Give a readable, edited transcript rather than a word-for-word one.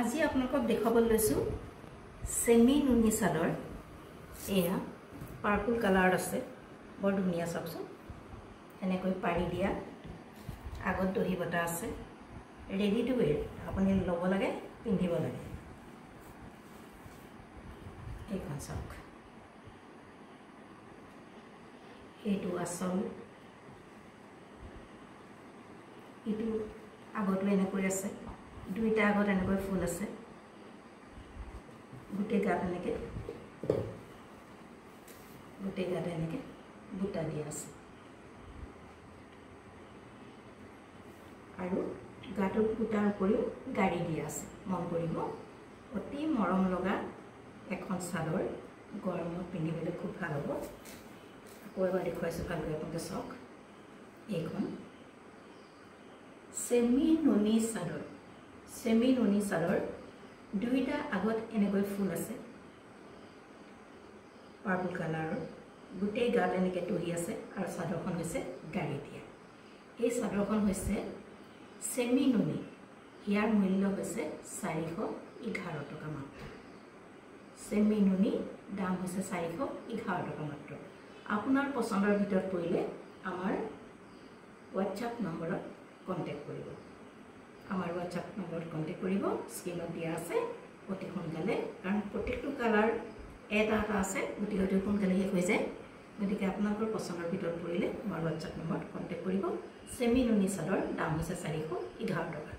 আজি আপোনালোকক দেখাব লৈছো সেমি নুনি চাদৰ এয়া পাৰ্পল কালাৰ আছে বৰ ধুনীয়া চাওকচোন এনেকৈ পাৰি দিয়া আগত দহি বটা আছে ৰেডি টু ওয়্যাৰ আপুনি ল'ব লাগে পিন্ধিব লাগে এইখন চাওক এইটো আসল ইটো আগত এনেকৈ আছে দুইটা আগত এনেকৈ ফুল আছে গুটে গাত এনেকৈ বুটা দিয়া আছে আৰু গাটোৰ বুটাৰ উপৰিও গাড়ী দিয়া আছে মন কৰিব অতি মৰম লগা এখন চাদৰ গৰমত পিন্ধিবলৈ খুব ভাল হ'ব আকৌ এবাৰ দেখুৱাইছোঁ ভালকৈ আপোনালোকে চাওক এইখন সেমি নুনি চাদৰ দুইটা আগত এনেকৈ ফুল আছে পাৰ্পল কালাৰৰ গুটে গাত এনেকৈ দহি আছে আৰু চাদৰখন হৈছে গাড়ী দিয়া এই চাদৰখন হৈছে সেমি নুনি ইয়াৰ মূল্য হৈছে 411 টকা মাত্ৰ সেমি নুনি দাম হৈছে 411 টকা মাত্ৰ আপোনাৰ পছন্দৰ ভিতৰত পৰিলে আমাৰ WhatsApp নম্বৰত কন্টেক্ট কৰিব আমাৰ WhatsApp নম্বৰত কন্টেক্ট কৰিব স্ক্ৰীনত দিয়া আছে অতি সোনকালে কাৰণ প্ৰত্যেকটো কালাৰ এটা আছে গতিকে অতি সোনকালে শেষ হৈ যায় গতিকে আপোনালোকৰ পছন্দৰ ভিতৰত পৰিলে আমাৰ WhatsApp নম্বৰত কন্টেক্ট কৰিব সেমি নুনি চাদৰ দাম হৈছে 411 টকা